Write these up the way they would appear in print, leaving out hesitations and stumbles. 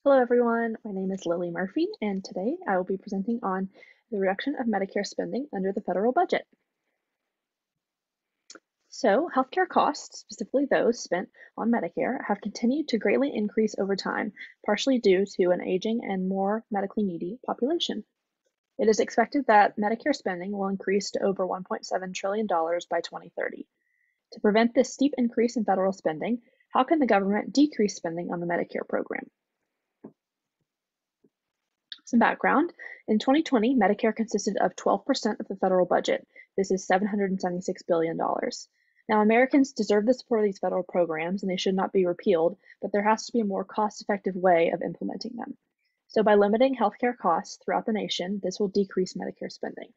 Hello everyone, my name is Lily Murphy, and today I will be presenting on the reduction of Medicare spending under the federal budget. So, healthcare costs, specifically those spent on Medicare, have continued to greatly increase over time, partially due to an aging and more medically needy population. It is expected that Medicare spending will increase to over $1.7 trillion by 2030. To prevent this steep increase in federal spending, how can the government decrease spending on the Medicare program? Some background. In 2020, Medicare consisted of 12% of the federal budget. This is $776 billion. Now, Americans deserve the support of these federal programs and they should not be repealed, but there has to be a more cost-effective way of implementing them. So by limiting healthcare costs throughout the nation, this will decrease Medicare spending.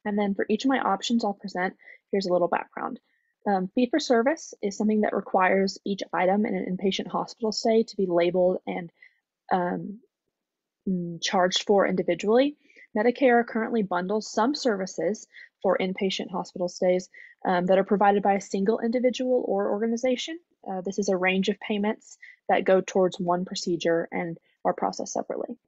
And then for each of my options I'll present, here's a little background. Fee-for-service is something that requires each item in an inpatient hospital stay to be labeled and um, charged for individually. Medicare currently bundles some services for inpatient hospital stays that are provided by a single individual or organization. This is a range of payments that go towards one procedure and are processed separately.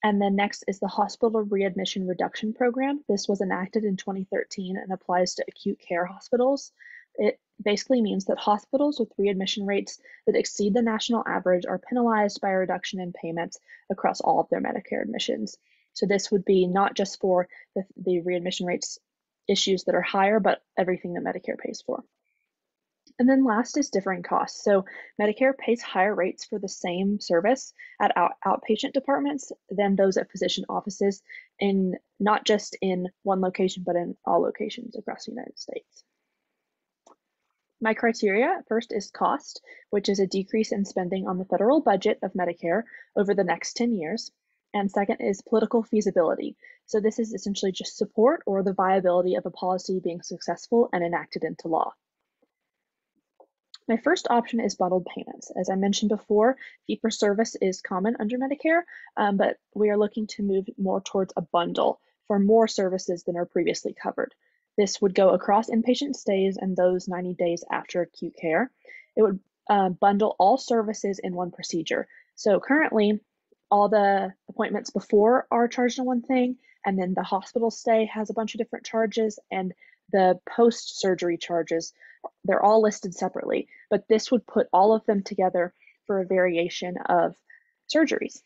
And then next is the Hospital Readmission Reduction Program. This was enacted in 2013 and applies to acute care hospitals. It basically means that hospitals with readmission rates that exceed the national average are penalized by a reduction in payments across all of their Medicare admissions. So this would be not just for the readmission rates issues that are higher, but everything that Medicare pays for. And then last is differing costs. So Medicare pays higher rates for the same service at outpatient departments than those at physician offices, in not just in one location, but in all locations across the United States. My criteria first is cost, which is a decrease in spending on the federal budget of Medicare over the next 10 years. And second is political feasibility. So this is essentially just support or the viability of a policy being successful and enacted into law. My first option is bundled payments. As I mentioned before, fee-for-service is common under Medicare, but we are looking to move more towards a bundle for more services than are previously covered. This would go across inpatient stays and those 90 days after acute care. It would bundle all services in one procedure. So currently, all the appointments before are charged in one thing, and then the hospital stay has a bunch of different charges, and the post-surgery charges, they're all listed separately, but this would put all of them together for a variation of surgeries.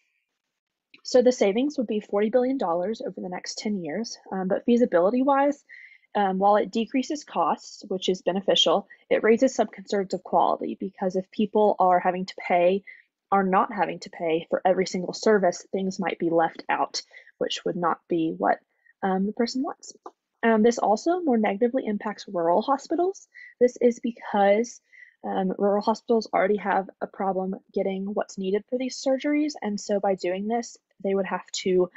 So the savings would be $40 billion over the next 10 years, but feasibility-wise, while it decreases costs, which is beneficial, it raises some concerns of quality because if people are not having to pay for every single service, things might be left out, which would not be what the person wants. This also more negatively impacts rural hospitals. This is because rural hospitals already have a problem getting what's needed for these surgeries, and so by doing this, they would have to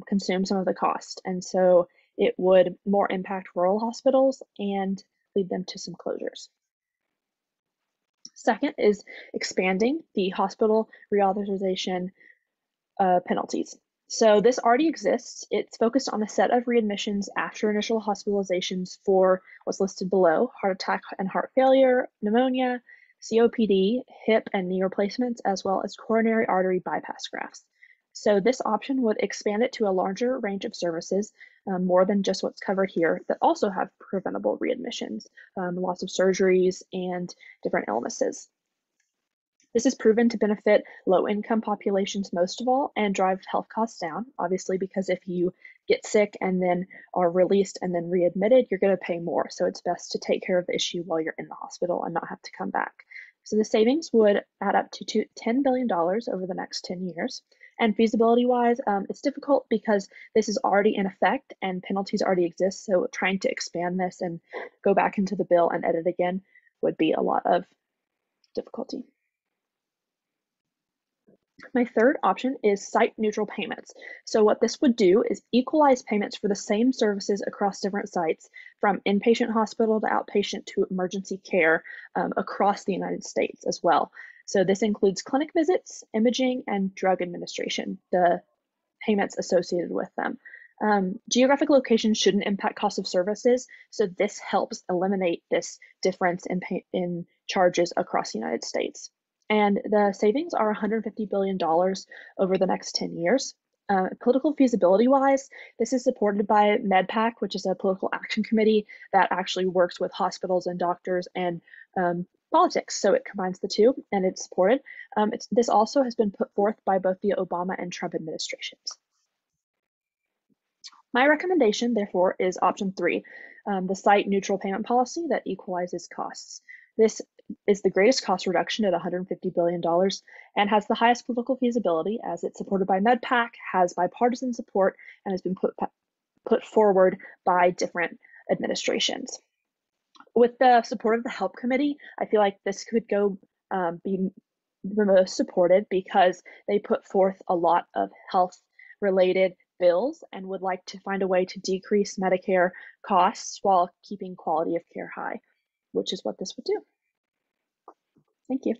consume some of the cost, and so it would more impact rural hospitals and lead them to some closures. Second is expanding the hospital reauthorization penalties. So this already exists. It's focused on a set of readmissions after initial hospitalizations for what's listed below: heart attack and heart failure, pneumonia, COPD, hip and knee replacements, as well as coronary artery bypass grafts. So this option would expand it to a larger range of services, more than just what's covered here, that also have preventable readmissions, lots of surgeries, and different illnesses. This is proven to benefit low-income populations most of all and drive health costs down, obviously, because if you get sick and then are released and then readmitted, you're going to pay more. So it's best to take care of the issue while you're in the hospital and not have to come back. So the savings would add up to $10 billion over the next 10 years. And feasibility-wise, it's difficult because this is already in effect and penalties already exist. So trying to expand this and go back into the bill and edit again would be a lot of difficulty. My third option is site-neutral payments. So what this would do is equalize payments for the same services across different sites, from inpatient hospital to outpatient to emergency care, across the United States as well. So this includes clinic visits, imaging, and drug administration, the payments associated with them. Geographic location shouldn't impact cost of services, so this helps eliminate this difference in charges across the United States. And the savings are $150 billion over the next 10 years. Political feasibility wise, this is supported by MedPAC, which is a political action committee that actually works with hospitals and doctors and politics. So it combines the two and it's supported. This also has been put forth by both the Obama and Trump administrations. My recommendation, therefore, is option 3, the site neutral payment policy that equalizes costs. This is the greatest cost reduction at $150 billion and has the highest political feasibility as it's supported by MedPAC, has bipartisan support, and has been put forward by different administrations. With the support of the Help Committee, I feel like this could go be the most supported because they put forth a lot of health related bills and would like to find a way to decrease Medicare costs while keeping quality of care high, which is what this would do. Thank you.